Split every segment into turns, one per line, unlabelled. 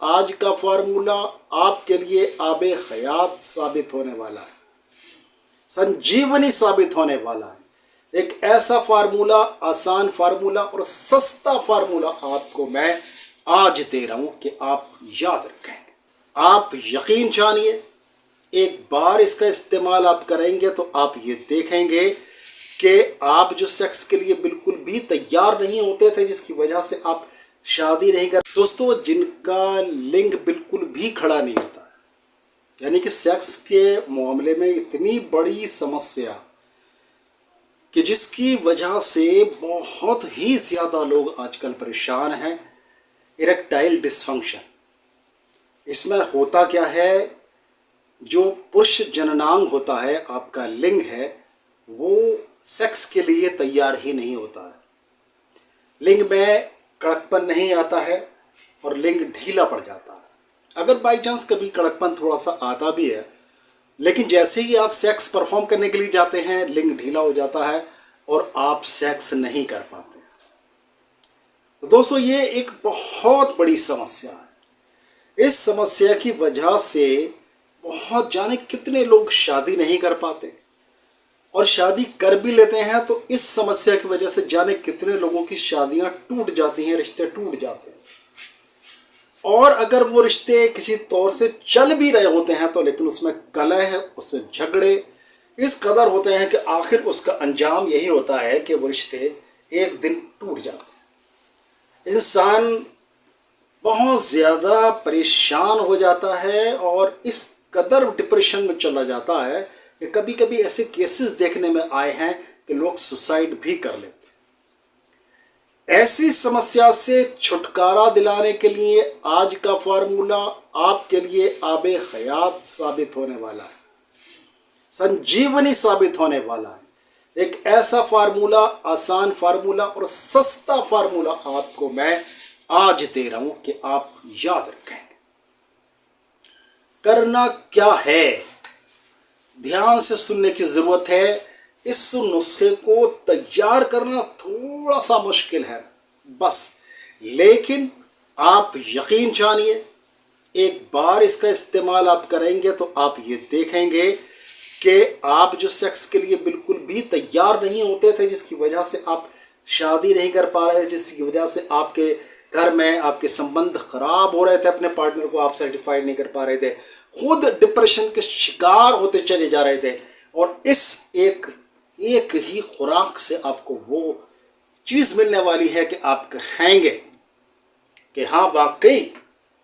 आज का फार्मूला आपके लिए आबे हयात साबित होने वाला है, संजीवनी साबित होने वाला है। एक ऐसा फार्मूला, आसान फार्मूला और सस्ता फार्मूला आपको मैं आज दे रहा हूं कि आप याद रखेंगे। आप यकीन जानिए, एक बार इसका इस्तेमाल आप करेंगे तो आप ये देखेंगे कि आप जो सेक्स के लिए बिल्कुल भी तैयार नहीं होते थे, जिसकी वजह से आप शादी नहीं कर, दोस्तों जिनका लिंग बिल्कुल भी खड़ा नहीं होता है, यानी कि सेक्स के मामले में इतनी बड़ी समस्या कि जिसकी वजह से बहुत ही ज़्यादा लोग आजकल परेशान हैं, इरेक्टाइल डिसफंक्शन। इसमें होता क्या है, जो पुरुष जननांग होता है, आपका लिंग है, वो सेक्स के लिए तैयार ही नहीं होता है। लिंग में कड़कपन नहीं आता है और लिंग ढीला पड़ जाता है। अगर बाई चांस कभी कड़कपन थोड़ा सा आता भी है, लेकिन जैसे ही आप सेक्स परफॉर्म करने के लिए जाते हैं, लिंग ढीला हो जाता है और आप सेक्स नहीं कर पाते। तो दोस्तों ये एक बहुत बड़ी समस्या है। इस समस्या की वजह से बहुत जाने कितने लोग शादी नहीं कर पाते, और शादी कर भी लेते हैं तो इस समस्या की वजह से जाने कितने लोगों की शादियां टूट जाती हैं, रिश्ते टूट जाते हैं। और अगर वो रिश्ते किसी तौर से चल भी रहे होते हैं तो लेकिन उसमें कलह, उससे झगड़े इस कदर होते हैं कि आखिर उसका अंजाम यही होता है कि वो रिश्ते एक दिन टूट जाते हैं। इंसान बहुत ज़्यादा परेशान हो जाता है और इस कदर डिप्रेशन में चला जाता है कि कभी कभी ऐसे केसेस देखने में आए हैं कि लोग सुसाइड भी कर लेते हैं। ऐसी समस्या से छुटकारा दिलाने के लिए आज का फार्मूला आपके लिए आबे हयात साबित होने वाला है, संजीवनी साबित होने वाला है। एक ऐसा फार्मूला, आसान फार्मूला और सस्ता फार्मूला आपको मैं आज दे रहा हूं कि आप याद रखेंगे। करना क्या है, ध्यान से सुनने की जरूरत है। इस नुस्खे को तैयार करना थोड़ा सा मुश्किल है बस, लेकिन आप यकीन जानिए, एक बार इसका इस्तेमाल आप करेंगे तो आप ये देखेंगे कि आप जो सेक्स के लिए बिल्कुल भी तैयार नहीं होते थे, जिसकी वजह से आप शादी नहीं कर पा रहे थे, जिसकी वजह से आपके घर में आपके संबंध खराब हो रहे थे, अपने पार्टनर को आप सेटिस्फाइड नहीं कर पा रहे थे, खुद डिप्रेशन के शिकार होते चले जा रहे थे। और इस एक ही खुराक से आपको वो चीज़ मिलने वाली है कि आप कहेंगे कि हाँ वाकई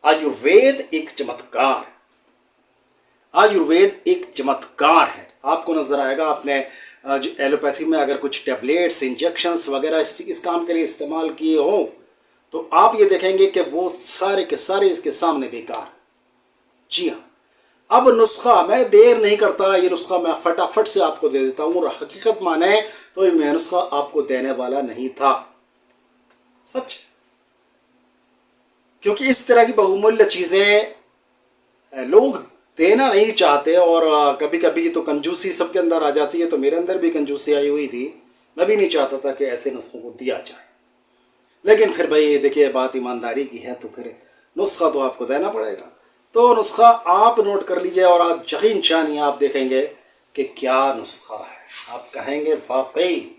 आयुर्वेद एक चमत्कार, आयुर्वेद एक चमत्कार है। आपको नजर आएगा, आपने जो एलोपैथी में अगर कुछ टैबलेट्स, इंजेक्शंस वगैरह इस काम के लिए इस्तेमाल किए हों तो आप ये देखेंगे कि वो सारे के सारे इसके सामने बेकार। जी हाँ, अब नुस्खा मैं देर नहीं करता, ये नुस्खा मैं फटाफट से आपको दे देता हूँ। और हकीकत माने तो ये मैं नुस्खा आपको देने वाला नहीं था, सच, क्योंकि इस तरह की बहुमूल्य चीज़ें लोग देना नहीं चाहते। और कभी कभी तो कंजूसी सबके अंदर आ जाती है, तो मेरे अंदर भी कंजूसी आई हुई थी। मैं भी नहीं चाहता था कि ऐसे नुस्खों को दिया जाए, लेकिन फिर भाई देखिए बात ईमानदारी की है, तो फिर नुस्खा तो आपको देना पड़ेगा। तो नुस्खा आप नोट कर लीजिए और आप यकीन जानिए, आप देखेंगे कि क्या नुस्खा है। आप कहेंगे वाकई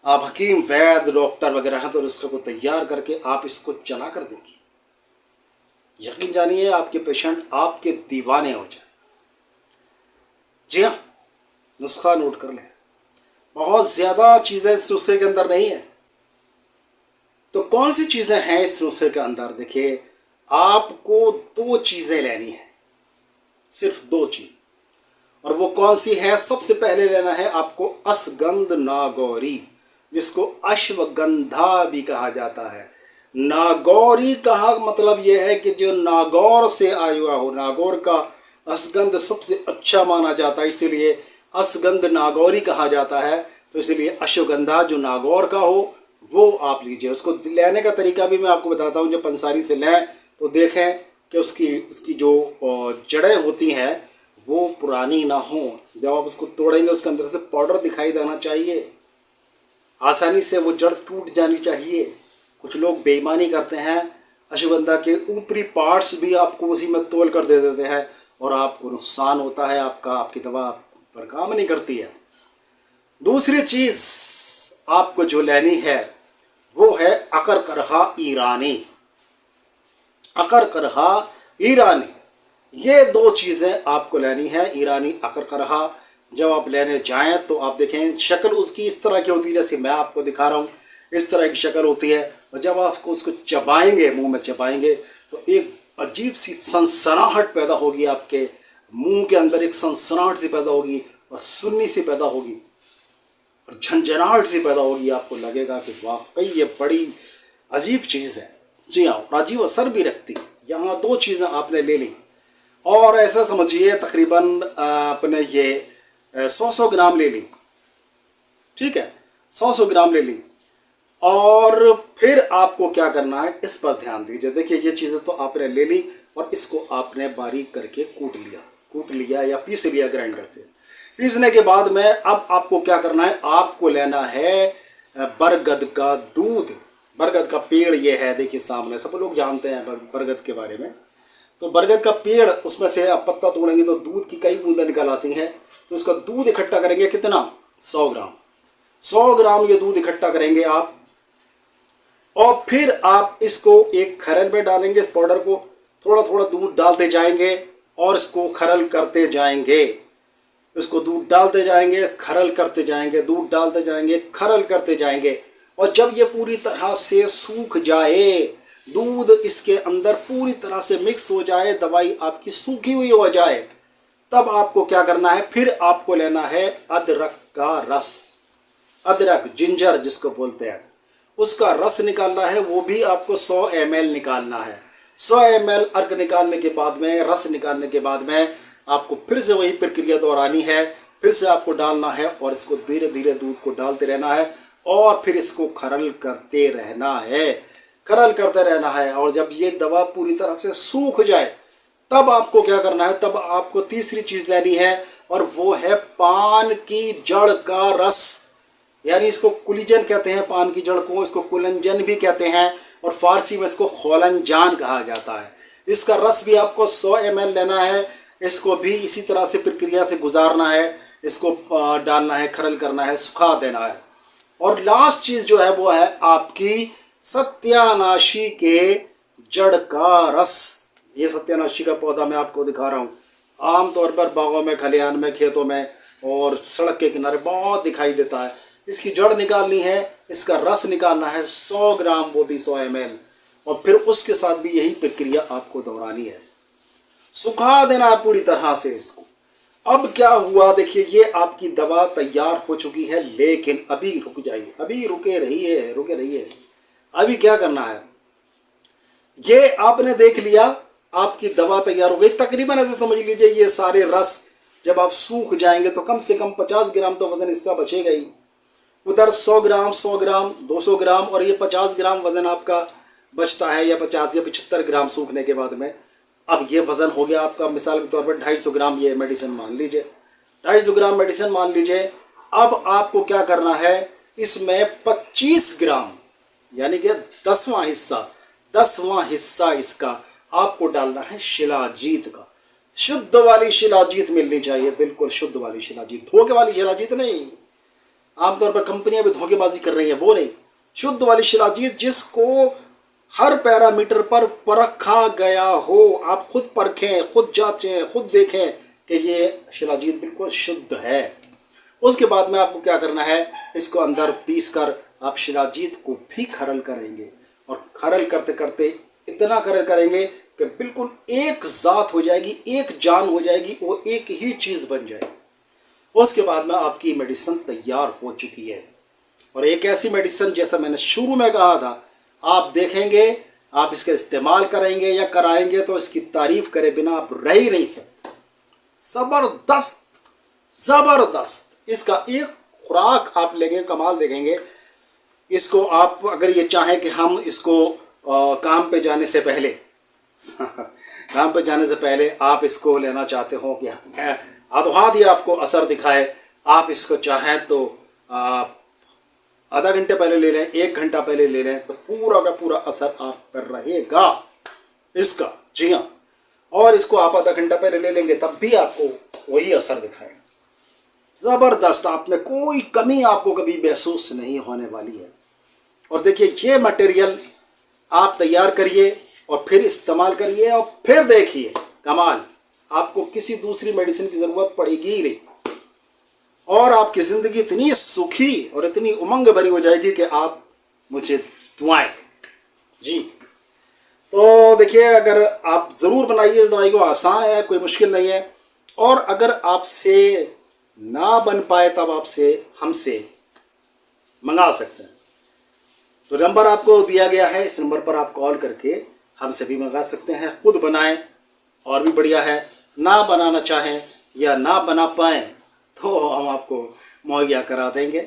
आप हकीम, वैद्य, डॉक्टर वगैरह हैं, तो नुस्खे को तैयार करके आप इसको चला कर देखिए। यकीन जानिए आपके पेशेंट आपके दीवाने हो जाए। जी हाँ, नुस्खा नोट कर लें। बहुत ज़्यादा चीज़ें इस नुस्खे के अंदर नहीं है। तो कौन सी चीज़ें हैं इस नुस्खे के अंदर? देखिए, आपको 2 चीज़ें लेनी है, सिर्फ 2 चीज़। और वो कौन सी है? सबसे पहले लेना है आपको असगंध नागौरी, जिसको अश्वगंधा भी कहा जाता है। नागौरी का मतलब यह है कि जो नागौर से आया हुआ हो। नागौर का असगंध सबसे अच्छा माना जाता है, इसीलिए असगंध नागौरी कहा जाता है। तो इसलिए अश्वगंधा जो नागौर का हो वो आप लीजिए। उसको लेने का तरीका भी मैं आपको बताता हूँ। जब पंसारी से लें तो देखें कि उसकी जो जड़ें होती हैं वो पुरानी ना हो। जब आप उसको तोड़ेंगे उसके अंदर से पाउडर दिखाई देना चाहिए, आसानी से वो जड़ टूट जानी चाहिए। कुछ लोग बेईमानी करते हैं, अश्वगंधा के ऊपरी पार्ट्स भी आपको उसी में तोल कर दे देते हैं और आपको नुकसान होता है, आपकी दवा पर काम नहीं करती है। दूसरी चीज़ आपको जो लेनी है वो है अकरकरहा ईरानी। अकरकरहा ईरानी, ये दो चीज़ें आपको लेनी है। ईरानी अकरकरहा जब आप लेने जाएं तो आप देखें शक्ल उसकी इस तरह की होती है, जैसे मैं आपको दिखा रहा हूँ इस तरह की शक्ल होती है। और जब आपको उसको चबाएंगे, मुंह में चबाएंगे, तो एक अजीब सी सनसनाहट पैदा होगी, आपके मुंह के अंदर एक सनसनाहट सी पैदा होगी और सुन्नी सी पैदा होगी और झंझनाहट सी पैदा होगी। आपको लगेगा कि वाकई ये बड़ी अजीब चीज़ है। जी हाँ, और अजीब असर भी रखती है। यहाँ दो चीज़ें आपने ले ली और ऐसा समझिए तकरीबन आपने ये 100 ग्राम ले ली, ठीक है, 100 ग्राम ले ली। और फिर आपको क्या करना है, इस पर ध्यान दीजिए। देखिए ये चीज़ें तो आपने ले ली और इसको आपने बारीक करके कूट लिया या पीस लिया ग्राइंडर से। पीसने के बाद में अब आपको क्या करना है, आपको लेना है बरगद का दूध। बरगद का पेड़ ये है, देखिए सामने, सब लोग जानते हैं बरगद के बारे में। तो बरगद का पेड़, उसमें से आप पत्ता तोड़ेंगे तो दूध की कई बूंदें निकल आती हैं। तो उसका दूध इकट्ठा करेंगे, कितना, 100 ग्राम। 100 ग्राम ये दूध इकट्ठा करेंगे आप, और फिर आप इसको एक खरल में डालेंगे। इस पाउडर को थोड़ा थोड़ा दूध डालते जाएंगे और इसको खरल करते जाएंगे। इसको दूध डालते जाएंगे, खरल करते जाएंगे, दूध डालते जाएंगे, खरल करते जाएंगे। और जब ये पूरी तरह से सूख जाए, दूध इसके अंदर पूरी तरह से मिक्स हो जाए, दवाई आपकी सूखी हुई हो जाए, तब आपको क्या करना है, फिर आपको लेना है अदरक का रस। अदरक, जिंजर जिसको बोलते हैं, उसका रस निकालना है। वो भी आपको 100 ml निकालना है। 100 ml अर्क निकालने के बाद में, रस निकालने के बाद में, आपको फिर से वही प्रक्रिया दोहरानी है। फिर से आपको डालना है और इसको धीरे धीरे दूध को डालते रहना है और फिर इसको खरल करते रहना है, खरल करते रहना है। और जब ये दवा पूरी तरह से सूख जाए, तब आपको क्या करना है, तब आपको तीसरी चीज़ लेनी है और वो है पान की जड़ का रस। यानी इसको कुलिजन कहते हैं, पान की जड़ को, इसको कुलंजन भी कहते हैं और फारसी में इसको खोलंजान कहा जाता है। इसका रस भी आपको 100 ml लेना है। इसको भी इसी तरह से प्रक्रिया से गुजारना है। इसको डालना है, खरल करना है, सुखा देना है। और लास्ट चीज़ जो है वो है आपकी सत्यानाशी के जड़ का रस। ये सत्यानाशी का पौधा मैं आपको दिखा रहा हूँ। आमतौर पर बागों में, खलिहान में, खेतों में और सड़क के किनारे बहुत दिखाई देता है। इसकी जड़ निकालनी है, इसका रस निकालना है 100 ग्राम, वो भी 100 ml। और फिर उसके साथ भी यही प्रक्रिया आपको दोहरानी है, सुखा देना है पूरी तरह से इसको। अब क्या हुआ, देखिए ये आपकी दवा तैयार हो चुकी है, लेकिन अभी रुक जाइए, अभी रुके रहिए। अभी क्या करना है, ये आपने देख लिया, आपकी दवा तैयार हो गई तकरीबन। ऐसे समझ लीजिए ये सारे रस जब आप सूख जाएंगे तो कम से कम 50 ग्राम तो वजन इसका बचेगा ही। उधर 100 ग्राम, 200 ग्राम और ये 50 ग्राम वजन आपका बचता है, या 50 या 75 ग्राम सूखने के बाद में। अब ये वज़न हो गया आपका, मिसाल के तौर पर 250 ग्राम ये मेडिसिन मान लीजिए, 250 ग्राम मेडिसिन मान लीजिए। अब आपको क्या करना है, इसमें 25 ग्राम यानी कि 10वां हिस्सा इसका आपको डालना है शिलाजीत का। शुद्ध वाली शिलाजीत मिलनी चाहिए, बिल्कुल शुद्ध वाली शिलाजीत, धोखे वाली शिलाजीत नहीं। आमतौर पर कंपनियां भी धोखेबाजी कर रही है, वो नहीं, शुद्ध वाली शिलाजीत जिसको हर पैरामीटर पर परखा गया हो। आप खुद परखें, खुद जांचें, खुद देखें कि ये शिलाजीत बिल्कुल शुद्ध है। उसके बाद में आपको क्या करना है, इसको अंदर पीस कर आप शिलाजीत को भी खरल करेंगे और खरल करते करते इतना खरल करेंगे कि बिल्कुल एक ज़ात हो जाएगी, एक जान हो जाएगी, वो एक ही चीज़ बन जाएगी। उसके बाद में आपकी मेडिसिन तैयार हो चुकी है। और एक ऐसी मेडिसिन, जैसा मैंने शुरू में कहा था, आप देखेंगे, आप इसका इस्तेमाल करेंगे या कराएंगे तो इसकी तारीफ करे बिना आप रह ही नहीं सकते। ज़बरदस्त इसका एक खुराक आप लेंगे, कमाल देखेंगे। इसको आप अगर ये चाहें कि हम इसको काम पे जाने से पहले काम पे जाने से पहले आप इसको लेना चाहते हो कि हाथों हाथ ही आपको असर दिखाए, आप इसको चाहें तो आधा घंटे पहले ले लें, 1 घंटा पहले ले लें, तो पूरा का पूरा असर आप पर रहेगा इसका। जी हाँ, और इसको आप आधा घंटा पहले ले लेंगे तब भी आपको वही असर दिखाएगा। ज़बरदस्त, आप में कोई कमी आपको कभी महसूस नहीं होने वाली है। और देखिए, ये मटेरियल आप तैयार करिए और फिर इस्तेमाल करिए और फिर देखिए कमाल, आपको किसी दूसरी मेडिसिन की ज़रूरत पड़ेगी ही नहीं और आपकी ज़िंदगी इतनी सुखी और इतनी उमंग भरी हो जाएगी कि आप मुझे दुआएं दें। जी, तो देखिए, अगर आप ज़रूर बनाइए इस दवाई को, आसान है, कोई मुश्किल नहीं है। और अगर आपसे ना बन पाए तब आपसे हमसे मंगा सकते हैं। तो नंबर आपको दिया गया है, इस नंबर पर आप कॉल करके हमसे भी मंगा सकते हैं, खुद बनाएं और भी बढ़िया है। ना बनाना चाहें या ना बना पाएँ तो हम आपको मुहैया करा देंगे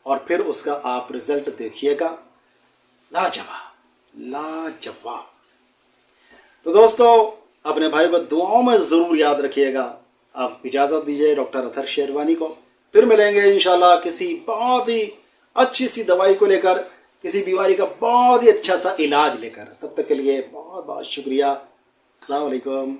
और फिर उसका आप रिज़ल्ट देखिएगा, लाजवाब लाजवाब। तो दोस्तों, अपने भाई को दुआओं में ज़रूर याद रखिएगा। आप इजाज़त दीजिए डॉक्टर अतहर शेरवानी को, फिर मिलेंगे इंशाल्लाह किसी बहुत ही अच्छी सी दवाई को लेकर, किसी बीमारी का बहुत ही अच्छा सा इलाज लेकर। तब तक के लिए बहुत बहुत शुक्रिया। अस्सलाम वालेकुम।